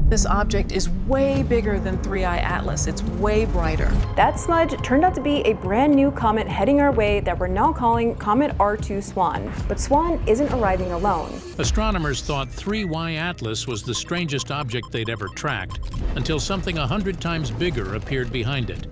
This object is way bigger than 3I Atlas. It's way brighter. That smudge turned out to be a brand new comet heading our way that we're now calling Comet R2 Swan. But Swan isn't arriving alone. Astronomers thought 3Y Atlas was the strangest object they'd ever tracked, until something 100 times bigger appeared behind it.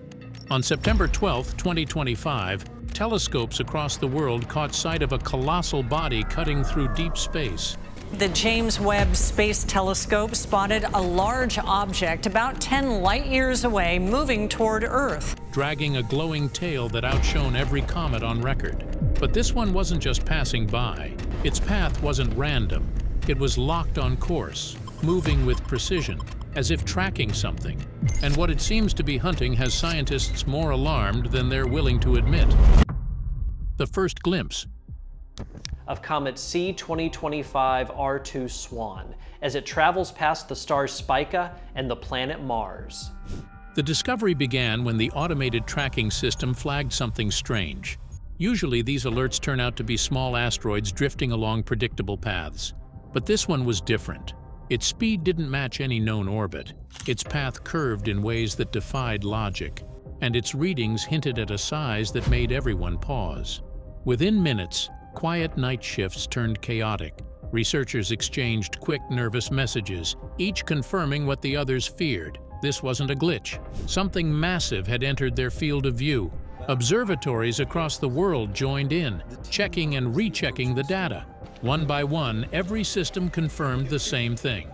On September 12, 2025, telescopes across the world caught sight of a colossal body cutting through deep space. The James Webb Space Telescope spotted a large object about 10 light-years away moving toward Earth, dragging a glowing tail that outshone every comet on record. But this one wasn't just passing by. Its path wasn't random. It was locked on course, moving with precision, as if tracking something. And what it seems to be hunting has scientists more alarmed than they're willing to admit. The first glimpse of comet C 2025 R2 Swan as it travels past the stars Spica and the planet Mars. The discovery began when the automated tracking system flagged something strange. Usually these alerts turn out to be small asteroids drifting along predictable paths. But this one was different. Its speed didn't match any known orbit. Its path curved in ways that defied logic, and its readings hinted at a size that made everyone pause. Within minutes, quiet night shifts turned chaotic. Researchers exchanged quick, nervous messages, each confirming what the others feared. This wasn't a glitch. Something massive had entered their field of view. Observatories across the world joined in, checking and rechecking the data. One by one, every system confirmed the same thing.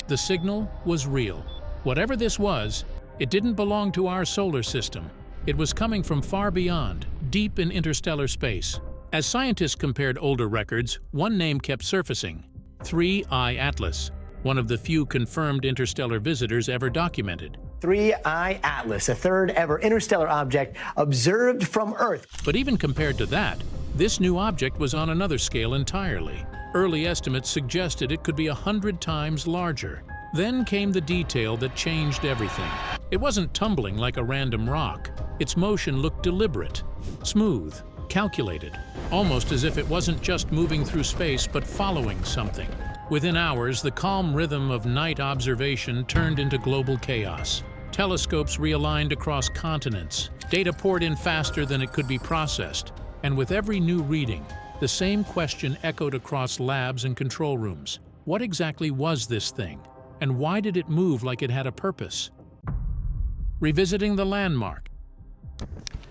The signal was real. Whatever this was, it didn't belong to our solar system. It was coming from far beyond, deep in interstellar space. As scientists compared older records, one name kept surfacing: 3I Atlas, one of the few confirmed interstellar visitors ever documented. 3I Atlas, a third ever interstellar object observed from Earth. But even compared to that, this new object was on another scale entirely. Early estimates suggested it could be 100 times larger. Then came the detail that changed everything. It wasn't tumbling like a random rock. Its motion looked deliberate, smooth, calculated, almost as if it wasn't just moving through space but following something. Within hours, the calm rhythm of night observation turned into global chaos. Telescopes realigned across continents. Data poured in faster than it could be processed. And with every new reading, the same question echoed across labs and control rooms. What exactly was this thing? And why did it move like it had a purpose? Revisiting the landmark.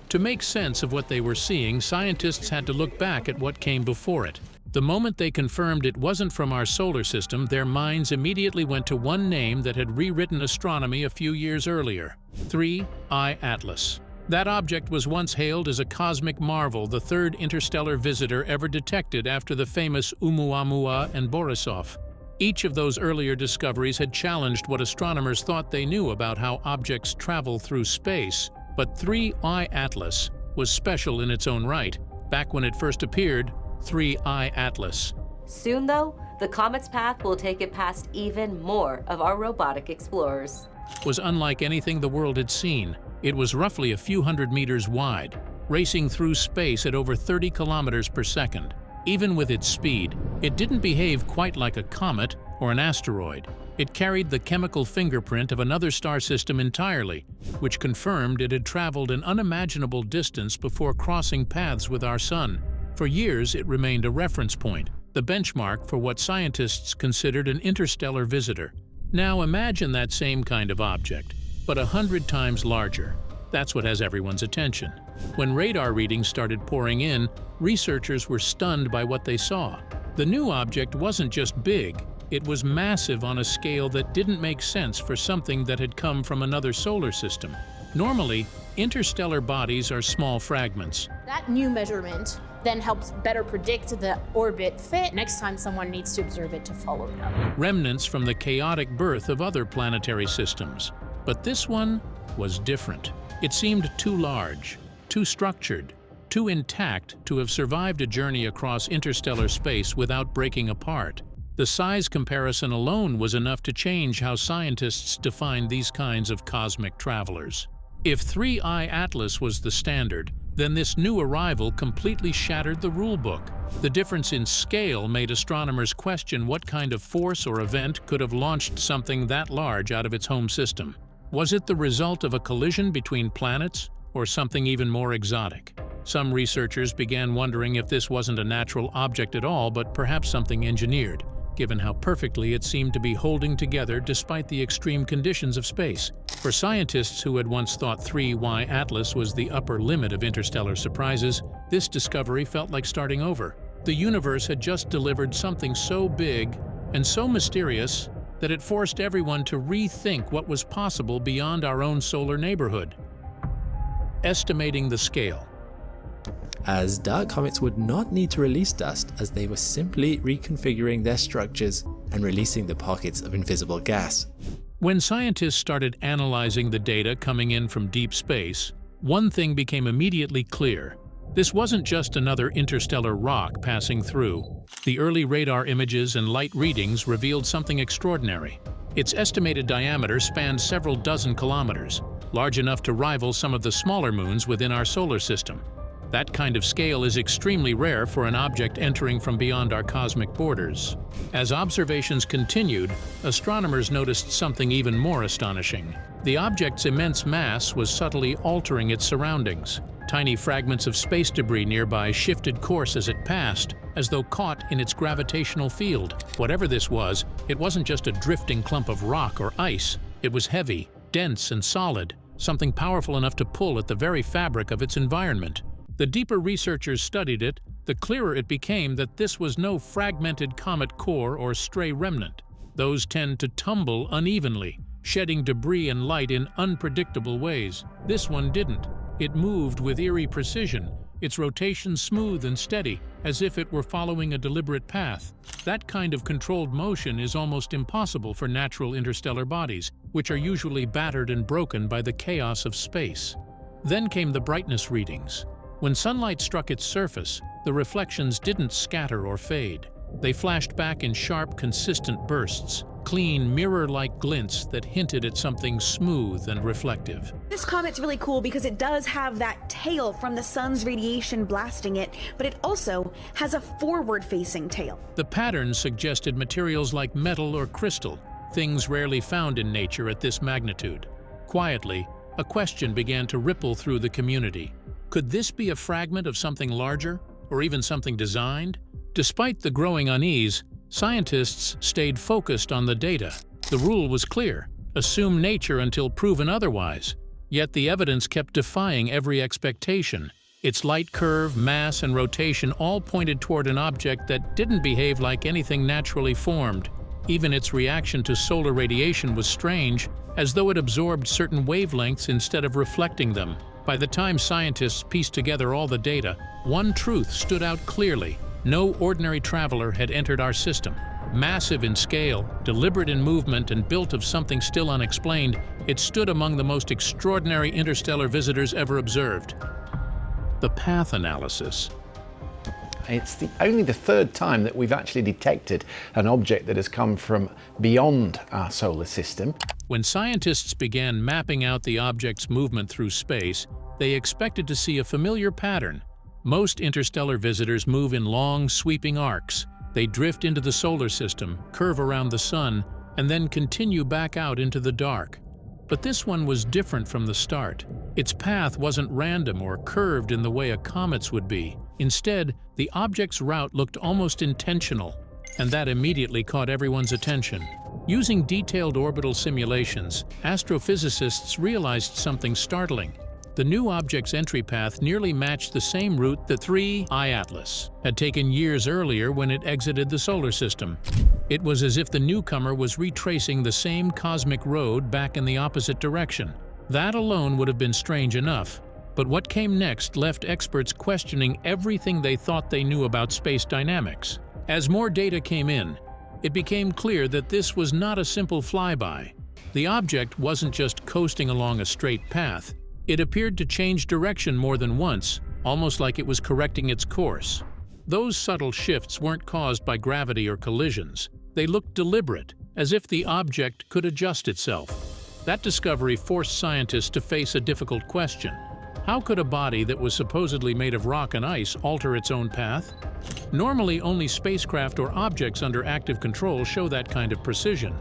To make sense of what they were seeing, scientists had to look back at what came before it. The moment they confirmed it wasn't from our solar system, their minds immediately went to one name that had rewritten astronomy a few years earlier: 3I Atlas. That object was once hailed as a cosmic marvel, the third interstellar visitor ever detected after the famous Oumuamua and Borisov. Each of those earlier discoveries had challenged what astronomers thought they knew about how objects travel through space. But 3I Atlas was special in its own right. Back when it first appeared, 3I Atlas. Soon, though, the comet's path will take it past even more of our robotic explorers. Was unlike anything the world had seen. It was roughly a few hundred meters wide, racing through space at over 30 kilometers per second. Even with its speed, it didn't behave quite like a comet or an asteroid. It carried the chemical fingerprint of another star system entirely, which confirmed it had traveled an unimaginable distance before crossing paths with our Sun. For years, it remained a reference point, the benchmark for what scientists considered an interstellar visitor. Now imagine that same kind of object, but 100 times larger. That's what has everyone's attention. When radar readings started pouring in, researchers were stunned by what they saw. The new object wasn't just big, it was massive on a scale that didn't make sense for something that had come from another solar system. Normally, interstellar bodies are small fragments. That new measurement then helps better predict the orbit fit next time someone needs to observe it to follow it up. Remnants from the chaotic birth of other planetary systems. But this one was different. It seemed too large, too structured, too intact to have survived a journey across interstellar space without breaking apart. The size comparison alone was enough to change how scientists define these kinds of cosmic travelers. If 3I Atlas was the standard, Then this new arrival completely shattered the rulebook. The difference in scale made astronomers question what kind of force or event could have launched something that large out of its home system. Was it the result of a collision between planets, or something even more exotic? Some researchers began wondering if this wasn't a natural object at all, but perhaps something engineered, given how perfectly it seemed to be holding together despite the extreme conditions of space. For scientists who had once thought 3Y Atlas was the upper limit of interstellar surprises, this discovery felt like starting over. The universe had just delivered something so big and so mysterious that it forced everyone to rethink what was possible beyond our own solar neighborhood. Estimating the scale. As dark comets would not need to release dust, as they were simply reconfiguring their structures and releasing the pockets of invisible gas. When scientists started analyzing the data coming in from deep space, one thing became immediately clear. This wasn't just another interstellar rock passing through. The early radar images and light readings revealed something extraordinary. Its estimated diameter spanned several dozen kilometers, large enough to rival some of the smaller moons within our solar system. That kind of scale is extremely rare for an object entering from beyond our cosmic borders. As observations continued, astronomers noticed something even more astonishing. The object's immense mass was subtly altering its surroundings. Tiny fragments of space debris nearby shifted course as it passed, as though caught in its gravitational field. Whatever this was, it wasn't just a drifting clump of rock or ice. It was heavy, dense, and solid, something powerful enough to pull at the very fabric of its environment. The deeper researchers studied it, the clearer it became that this was no fragmented comet core or stray remnant. Those tend to tumble unevenly, shedding debris and light in unpredictable ways. This one didn't. It moved with eerie precision, its rotation smooth and steady, as if it were following a deliberate path. That kind of controlled motion is almost impossible for natural interstellar bodies, which are usually battered and broken by the chaos of space. Then came the brightness readings. When sunlight struck its surface, the reflections didn't scatter or fade. They flashed back in sharp, consistent bursts, clean, mirror-like glints that hinted at something smooth and reflective. This comet's really cool because it does have that tail from the sun's radiation blasting it, but it also has a forward-facing tail. The pattern suggested materials like metal or crystal, things rarely found in nature at this magnitude. Quietly, a question began to ripple through the community. Could this be a fragment of something larger, or even something designed? Despite the growing unease, scientists stayed focused on the data. The rule was clear: assume nature until proven otherwise. Yet the evidence kept defying every expectation. Its light curve, mass, and rotation all pointed toward an object that didn't behave like anything naturally formed. Even its reaction to solar radiation was strange, as though it absorbed certain wavelengths instead of reflecting them. By the time scientists pieced together all the data, one truth stood out clearly: no ordinary traveler had entered our system. Massive in scale, deliberate in movement, and built of something still unexplained, it stood among the most extraordinary interstellar visitors ever observed. The path analysis. It's only the third time that we've actually detected an object that has come from beyond our solar system. When scientists began mapping out the object's movement through space, they expected to see a familiar pattern. Most interstellar visitors move in long, sweeping arcs. They drift into the solar system, curve around the sun, and then continue back out into the dark. But this one was different from the start. Its path wasn't random or curved in the way a comet's would be. Instead, the object's route looked almost intentional, and that immediately caught everyone's attention. Using detailed orbital simulations, astrophysicists realized something startling. The new object's entry path nearly matched the same route that 3I Atlas had taken years earlier when it exited the solar system. It was as if the newcomer was retracing the same cosmic road back in the opposite direction. That alone would have been strange enough. But what came next left experts questioning everything they thought they knew about space dynamics. As more data came in, it became clear that this was not a simple flyby. The object wasn't just coasting along a straight path. It appeared to change direction more than once, almost like it was correcting its course. Those subtle shifts weren't caused by gravity or collisions. They looked deliberate, as if the object could adjust itself. That discovery forced scientists to face a difficult question. How could a body that was supposedly made of rock and ice alter its own path? Normally, only spacecraft or objects under active control show that kind of precision.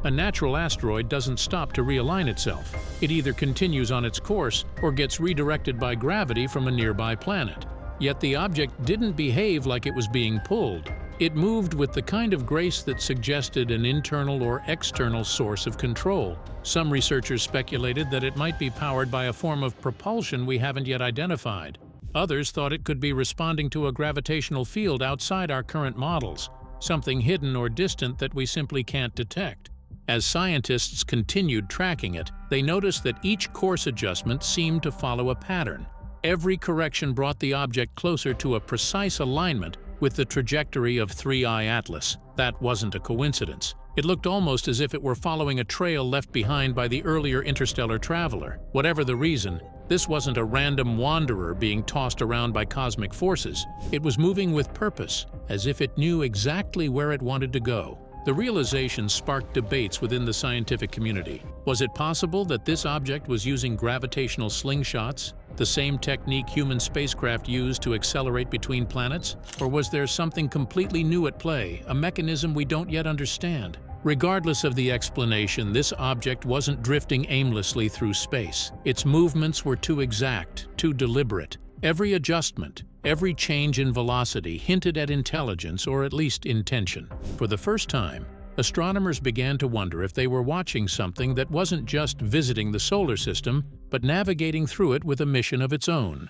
A natural asteroid doesn't stop to realign itself. It either continues on its course or gets redirected by gravity from a nearby planet. Yet the object didn't behave like it was being pulled. It moved with the kind of grace that suggested an internal or external source of control. Some researchers speculated that it might be powered by a form of propulsion we haven't yet identified. Others thought it could be responding to a gravitational field outside our current models, something hidden or distant that we simply can't detect. As scientists continued tracking it, they noticed that each course adjustment seemed to follow a pattern. Every correction brought the object closer to a precise alignment with the trajectory of 3I Atlas. That wasn't a coincidence. It looked almost as if it were following a trail left behind by the earlier interstellar traveler. Whatever the reason, this wasn't a random wanderer being tossed around by cosmic forces. It was moving with purpose, as if it knew exactly where it wanted to go. The realization sparked debates within the scientific community. Was it possible that this object was using gravitational slingshots, the same technique human spacecraft used to accelerate between planets? Or was there something completely new at play, a mechanism we don't yet understand? Regardless of the explanation, this object wasn't drifting aimlessly through space. Its movements were too exact, too deliberate. Every adjustment, every change in velocity hinted at intelligence or at least intention. For the first time, astronomers began to wonder if they were watching something that wasn't just visiting the solar system, but navigating through it with a mission of its own.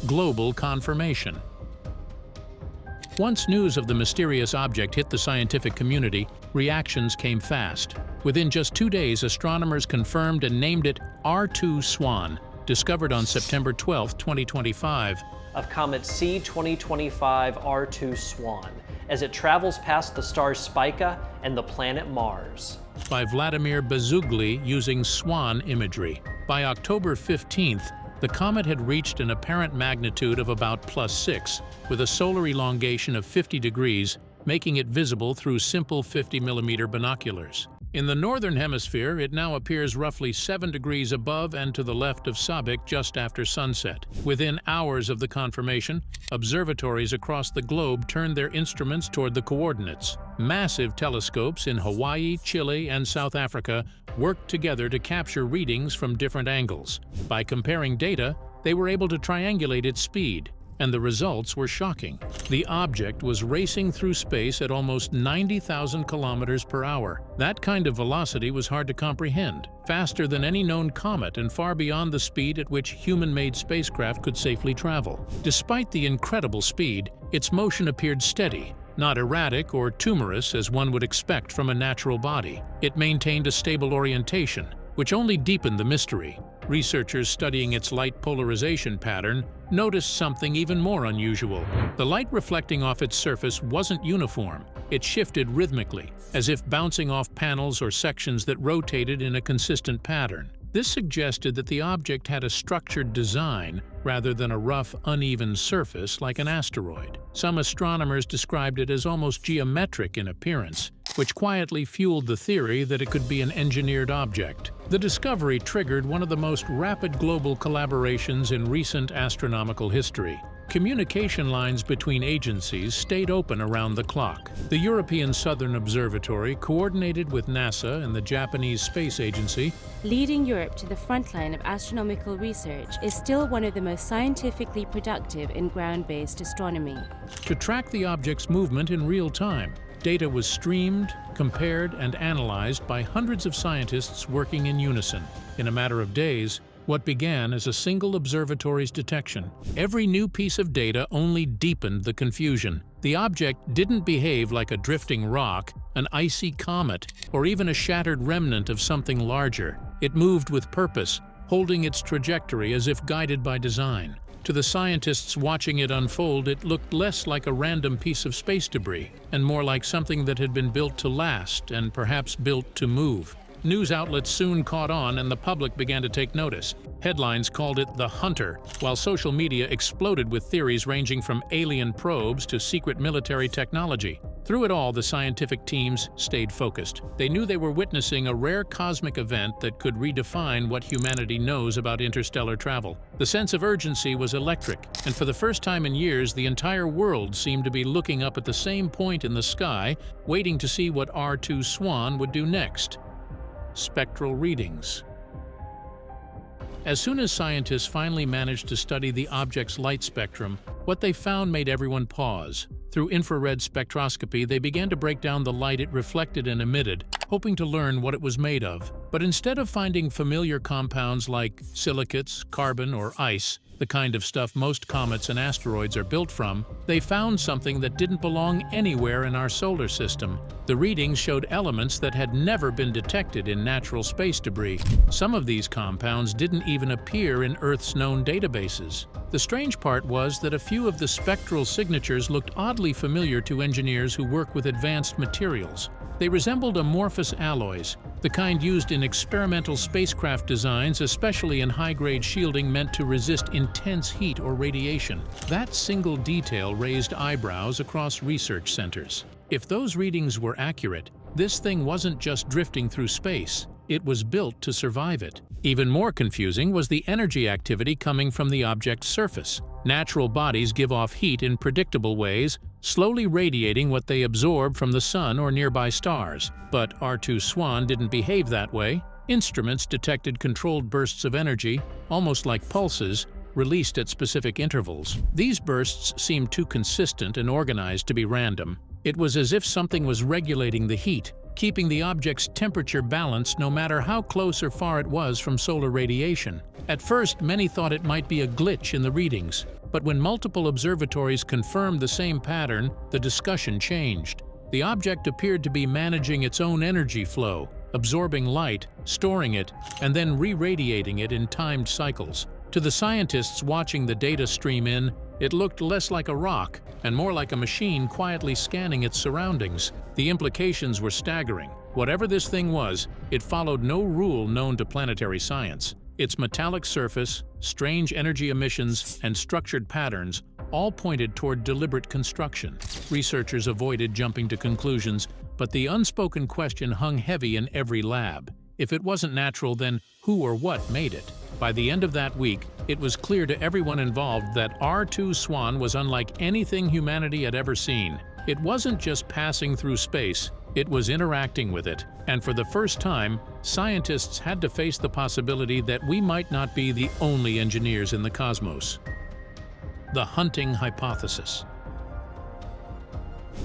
Global confirmation. Once news of the mysterious object hit the scientific community, reactions came fast. Within just 2 days, astronomers confirmed and named it R2 Swan, discovered on September 12, 2025. Of comet C 2025 R2 Swan, as it travels past the stars Spica and the planet Mars. By Vladimir Bezugli using SWAN imagery. By October 15th, the comet had reached an apparent magnitude of about +6, with a solar elongation of 50 degrees, making it visible through simple 50mm binoculars. In the northern hemisphere, it now appears roughly 7 degrees above and to the left of Sabik just after sunset. Within hours of the confirmation, observatories across the globe turned their instruments toward the coordinates. Massive telescopes in Hawaii, Chile, and South Africa worked together to capture readings from different angles. By comparing data, they were able to triangulate its speed, and the results were shocking. The object was racing through space at almost 90,000 kilometers per hour. That kind of velocity was hard to comprehend, faster than any known comet and far beyond the speed at which human-made spacecraft could safely travel. Despite the incredible speed, its motion appeared steady, not erratic or tumorous as one would expect from a natural body. It maintained a stable orientation, which only deepened the mystery. Researchers studying its light polarization pattern noticed something even more unusual. The light reflecting off its surface wasn't uniform. It shifted rhythmically, as if bouncing off panels or sections that rotated in a consistent pattern. This suggested that the object had a structured design rather than a rough, uneven surface like an asteroid. Some astronomers described it as almost geometric in appearance, which quietly fueled the theory that it could be an engineered object. The discovery triggered one of the most rapid global collaborations in recent astronomical history. Communication lines between agencies stayed open around the clock. The European Southern Observatory coordinated with NASA and the Japanese Space Agency. Leading Europe to the frontline of astronomical research is still one of the most scientifically productive in ground-based astronomy. To track the object's movement in real time, data was streamed, compared, and analyzed by hundreds of scientists working in unison. In a matter of days, what began as a single observatory's detection, every new piece of data only deepened the confusion. The object didn't behave like a drifting rock, an icy comet, or even a shattered remnant of something larger. It moved with purpose, holding its trajectory as if guided by design. To the scientists watching it unfold, it looked less like a random piece of space debris, and more like something that had been built to last and perhaps built to move. News outlets soon caught on and the public began to take notice. Headlines called it the Hunter, while social media exploded with theories ranging from alien probes to secret military technology. Through it all, the scientific teams stayed focused. They knew they were witnessing a rare cosmic event that could redefine what humanity knows about interstellar travel. The sense of urgency was electric, and for the first time in years, the entire world seemed to be looking up at the same point in the sky, waiting to see what R2 Swan would do next. Spectral readings. As soon as scientists finally managed to study the object's light spectrum, what they found made everyone pause. Through infrared spectroscopy, they began to break down the light it reflected and emitted, hoping to learn what it was made of. But instead of finding familiar compounds like silicates, carbon, or ice, the kind of stuff most comets and asteroids are built from, they found something that didn't belong anywhere in our solar system. The readings showed elements that had never been detected in natural space debris. Some of these compounds didn't even appear in Earth's known databases. The strange part was that a few of the spectral signatures looked oddly familiar to engineers who work with advanced materials. They resembled amorphous alloys, the kind used in experimental spacecraft designs, especially in high-grade shielding meant to resist intense heat or radiation. That single detail raised eyebrows across research centers. If those readings were accurate, this thing wasn't just drifting through space. It was built to survive it. Even more confusing was the energy activity coming from the object's surface. Natural bodies give off heat in predictable ways, slowly radiating what they absorb from the sun or nearby stars. But R2 Swan didn't behave that way. Instruments detected controlled bursts of energy, almost like pulses, released at specific intervals. These bursts seemed too consistent and organized to be random. It was as if something was regulating the heat, keeping the object's temperature balanced no matter how close or far it was from solar radiation. At first, many thought it might be a glitch in the readings, but when multiple observatories confirmed the same pattern, the discussion changed. The object appeared to be managing its own energy flow, absorbing light, storing it, and then re-radiating it in timed cycles. To the scientists watching the data stream in, it looked less like a rock and more like a machine quietly scanning its surroundings. The implications were staggering. Whatever this thing was, it followed no rule known to planetary science. Its metallic surface, strange energy emissions, and structured patterns all pointed toward deliberate construction. Researchers avoided jumping to conclusions, but the unspoken question hung heavy in every lab. If it wasn't natural, then who or what made it? By the end of that week, it was clear to everyone involved that R2 Swan was unlike anything humanity had ever seen. It wasn't just passing through space, it was interacting with it. And for the first time, scientists had to face the possibility that we might not be the only engineers in the cosmos. The hunting hypothesis.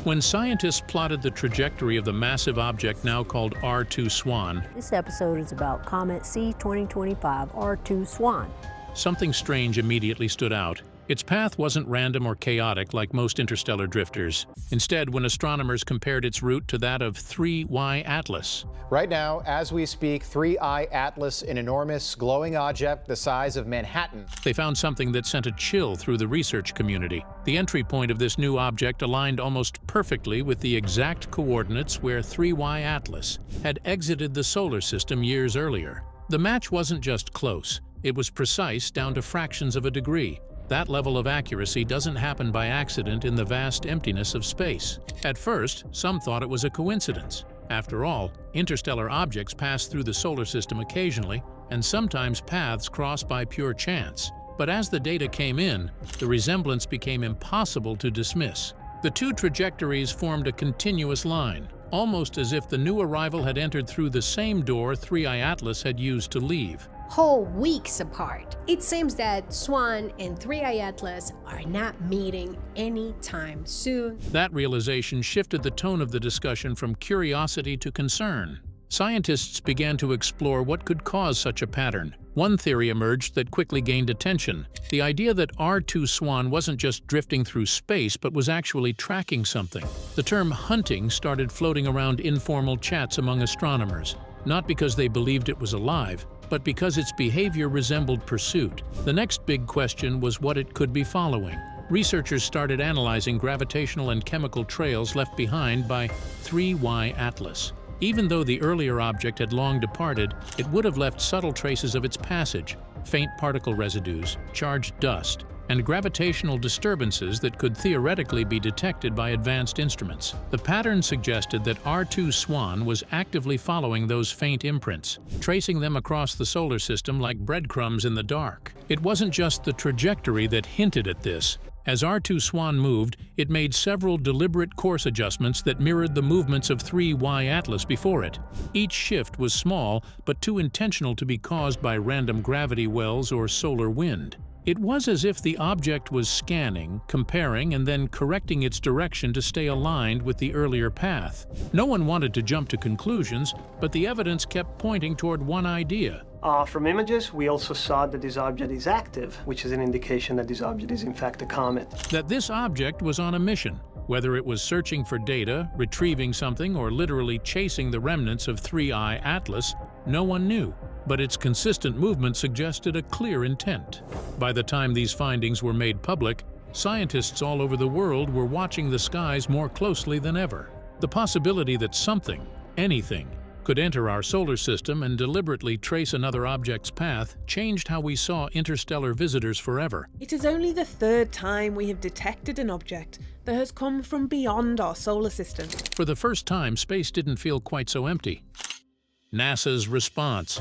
When scientists plotted the trajectory of the massive object now called R2 Swan, this episode is about Comet C2025 R2 Swan. Something strange immediately stood out. Its path wasn't random or chaotic like most interstellar drifters. Instead, when astronomers compared its route to that of 3I Atlas. Right now, as we speak, 3I Atlas, an enormous glowing object the size of Manhattan. They found something that sent a chill through the research community. The entry point of this new object aligned almost perfectly with the exact coordinates where 3I Atlas had exited the solar system years earlier. The match wasn't just close, it was precise down to fractions of a degree. That level of accuracy doesn't happen by accident in the vast emptiness of space. At first, some thought it was a coincidence. After all, interstellar objects pass through the solar system occasionally, and sometimes paths cross by pure chance. But as the data came in, the resemblance became impossible to dismiss. The two trajectories formed a continuous line, almost as if the new arrival had entered through the same door 3I Atlas had used to leave. Whole weeks apart. It seems that Swan and 3I Atlas are not meeting anytime soon. That realization shifted the tone of the discussion from curiosity to concern. Scientists began to explore what could cause such a pattern. One theory emerged that quickly gained attention: the idea that R2 Swan wasn't just drifting through space but was actually tracking something. The term hunting started floating around informal chats among astronomers, not because they believed it was alive, but because its behavior resembled pursuit. The next big question was what it could be following. Researchers started analyzing gravitational and chemical trails left behind by 3I Atlas. Even though the earlier object had long departed, it would have left subtle traces of its passage, faint particle residues, charged dust, and gravitational disturbances that could theoretically be detected by advanced instruments. The pattern suggested that R2 Swan was actively following those faint imprints, tracing them across the solar system like breadcrumbs in the dark. It wasn't just the trajectory that hinted at this. As R2 Swan moved, it made several deliberate course adjustments that mirrored the movements of 3Y Atlas before it. Each shift was small, but too intentional to be caused by random gravity wells or solar wind. It was as if the object was scanning, comparing, and then correcting its direction to stay aligned with the earlier path. No one wanted to jump to conclusions, but the evidence kept pointing toward one idea. From images, we also saw that this object is active, which is an indication that this object is in fact a comet. That this object was on a mission, whether it was searching for data, retrieving something, or literally chasing the remnants of 3I Atlas, no one knew. But its consistent movement suggested a clear intent. By the time these findings were made public, scientists all over the world were watching the skies more closely than ever. The possibility that something, anything, could enter our solar system and deliberately trace another object's path changed how we saw interstellar visitors forever. It is only the third time we have detected an object that has come from beyond our solar system. For the first time, space didn't feel quite so empty. NASA's response.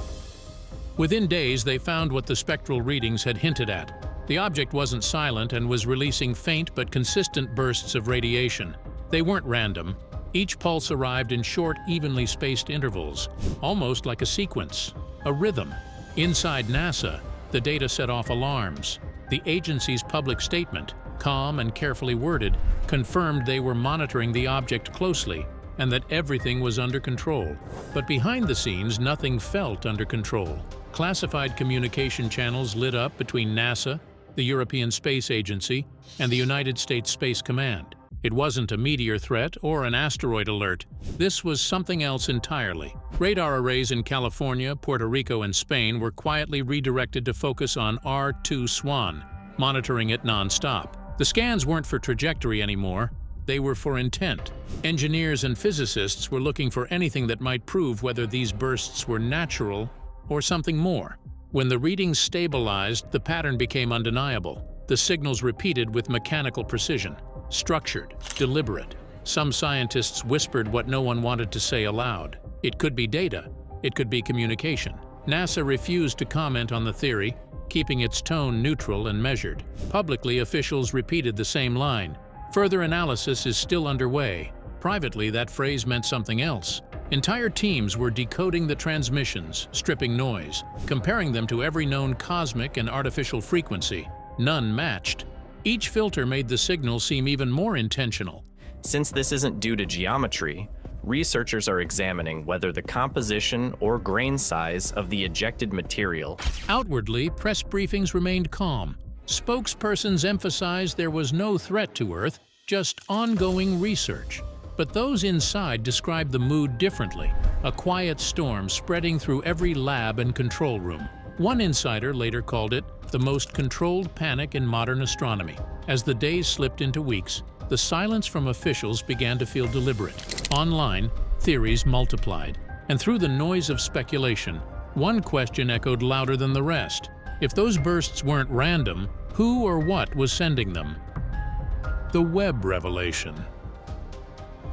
Within days, they found what the spectral readings had hinted at. The object wasn't silent and was releasing faint but consistent bursts of radiation. They weren't random. Each pulse arrived in short, evenly spaced intervals, almost like a sequence, a rhythm. Inside NASA, the data set off alarms. The agency's public statement, calm and carefully worded, confirmed they were monitoring the object closely and that everything was under control. But behind the scenes, nothing felt under control. Classified communication channels lit up between NASA, the European Space Agency, and the United States Space Command. It wasn't a meteor threat or an asteroid alert. This was something else entirely. Radar arrays in California, Puerto Rico, and Spain were quietly redirected to focus on R2 Swan, monitoring it non-stop. The scans weren't for trajectory anymore. They were for intent. Engineers and physicists were looking for anything that might prove whether these bursts were natural or something more. When the readings stabilized, the pattern became undeniable. The signals repeated with mechanical precision, structured, deliberate. Some scientists whispered what no one wanted to say aloud. It could be data. It could be communication. NASA refused to comment on the theory, keeping its tone neutral and measured. Publicly, officials repeated the same line. Further analysis is still underway. Privately, that phrase meant something else. Entire teams were decoding the transmissions, stripping noise, comparing them to every known cosmic and artificial frequency. None matched. Each filter made the signal seem even more intentional. Since this isn't due to geometry, researchers are examining whether the composition or grain size of the ejected material. Outwardly, press briefings remained calm. Spokespersons emphasized there was no threat to Earth, just ongoing research. But those inside described the mood differently, a quiet storm spreading through every lab and control room. One insider later called it the most controlled panic in modern astronomy. As the days slipped into weeks, the silence from officials began to feel deliberate. Online, theories multiplied, and through the noise of speculation, one question echoed louder than the rest. If those bursts weren't random, who or what was sending them? The Webb revelation.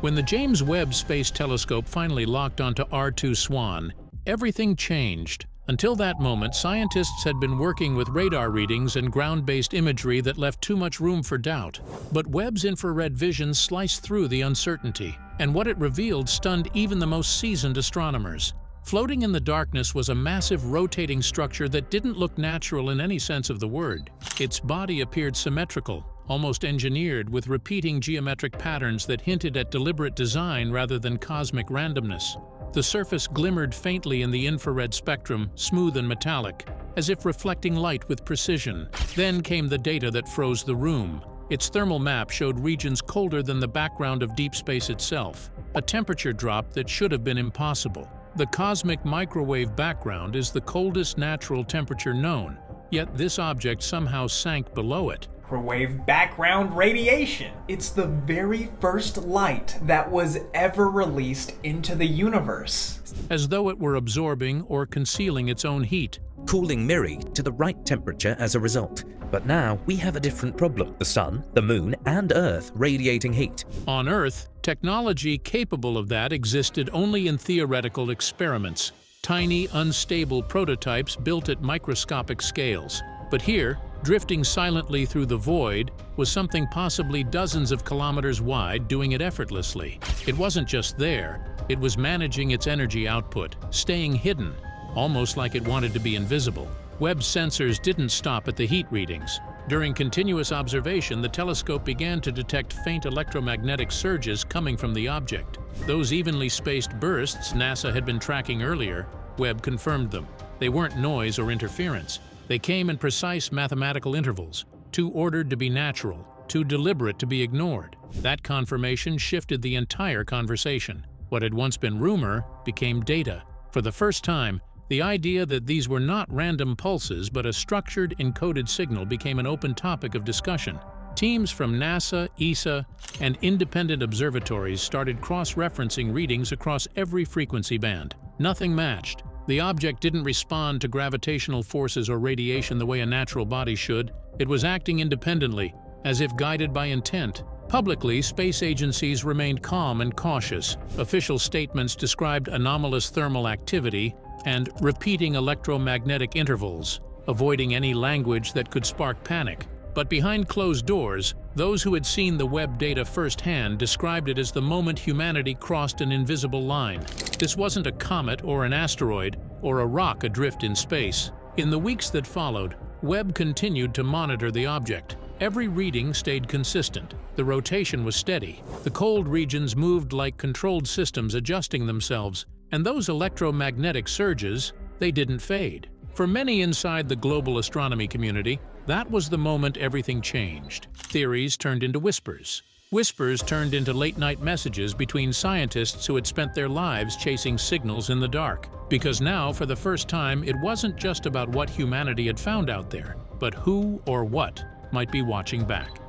When the James Webb Space Telescope finally locked onto R2 Swan, everything changed. Until that moment, scientists had been working with radar readings and ground-based imagery that left too much room for doubt. But Webb's infrared vision sliced through the uncertainty, and what it revealed stunned even the most seasoned astronomers. Floating in the darkness was a massive rotating structure that didn't look natural in any sense of the word. Its body appeared symmetrical, almost engineered, with repeating geometric patterns that hinted at deliberate design rather than cosmic randomness. The surface glimmered faintly in the infrared spectrum, smooth and metallic, as if reflecting light with precision. Then came the data that froze the room. Its thermal map showed regions colder than the background of deep space itself, a temperature drop that should have been impossible. The cosmic microwave background is the coldest natural temperature known, yet this object somehow sank below it. microwave background radiation. It's the very first light that was ever released into the universe. As though it were absorbing or concealing its own heat. Cooling Miri to the right temperature as a result. But now we have a different problem. The Sun, the Moon, and Earth radiating heat. On Earth, technology capable of that existed only in theoretical experiments. Tiny, unstable prototypes built at microscopic scales. But here, drifting silently through the void, was something possibly dozens of kilometers wide doing it effortlessly. It wasn't just there, it was managing its energy output, staying hidden, almost like it wanted to be invisible. Webb's sensors didn't stop at the heat readings. During continuous observation, the telescope began to detect faint electromagnetic surges coming from the object. Those evenly spaced bursts NASA had been tracking earlier, Webb confirmed them. They weren't noise or interference. They came in precise mathematical intervals, too ordered to be natural, too deliberate to be ignored. That confirmation shifted the entire conversation. What had once been rumor became data. For the first time, the idea that these were not random pulses but a structured, encoded signal became an open topic of discussion. Teams from NASA, ESA, and independent observatories started cross-referencing readings across every frequency band. Nothing matched. The object didn't respond to gravitational forces or radiation the way a natural body should. It was acting independently, as if guided by intent. Publicly, space agencies remained calm and cautious. Official statements described anomalous thermal activity and repeating electromagnetic intervals, avoiding any language that could spark panic. But behind closed doors, those who had seen the Webb data firsthand described it as the moment humanity crossed an invisible line. This wasn't a comet or an asteroid or a rock adrift in space. In the weeks that followed, Webb continued to monitor the object. Every reading stayed consistent. The rotation was steady. The cold regions moved like controlled systems adjusting themselves. And those electromagnetic surges, they didn't fade. For many inside the global astronomy community, that was the moment everything changed. Theories turned into whispers. Whispers turned into late-night messages between scientists who had spent their lives chasing signals in the dark. Because now, for the first time, it wasn't just about what humanity had found out there, but who or what might be watching back.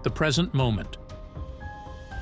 The present moment.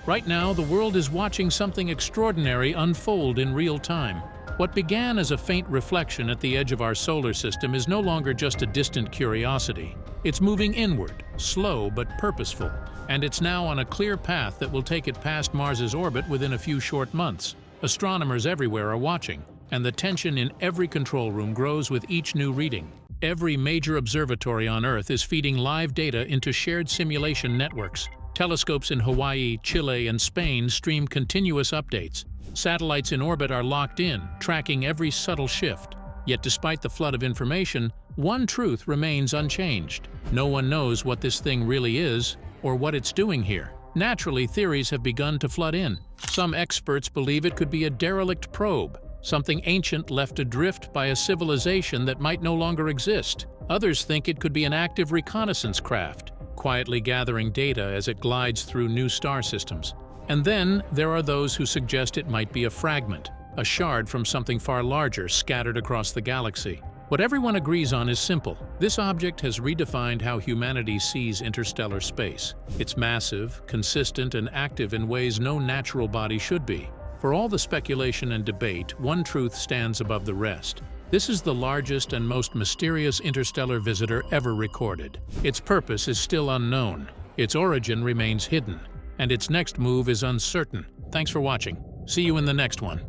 Right now, the world is watching something extraordinary unfold in real time. What began as a faint reflection at the edge of our solar system is no longer just a distant curiosity. It's moving inward, slow but purposeful, and it's now on a clear path that will take it past Mars's orbit within a few short months. Astronomers everywhere are watching, and the tension in every control room grows with each new reading. Every major observatory on Earth is feeding live data into shared simulation networks. Telescopes in Hawaii, Chile, and Spain stream continuous updates. Satellites in orbit are locked in, tracking every subtle shift. Yet despite the flood of information, one truth remains unchanged. No one knows what this thing really is or what it's doing here. Naturally, theories have begun to flood in. Some experts believe it could be a derelict probe, something ancient left adrift by a civilization that might no longer exist. Others think it could be an active reconnaissance craft, quietly gathering data as it glides through new star systems. And then there are those who suggest it might be a fragment, a shard from something far larger scattered across the galaxy. What everyone agrees on is simple. This object has redefined how humanity sees interstellar space. It's massive, consistent, and active in ways no natural body should be. For all the speculation and debate, one truth stands above the rest. This is the largest and most mysterious interstellar visitor ever recorded. Its purpose is still unknown, its origin remains hidden, and its next move is uncertain. Thanks for watching. See you in the next one.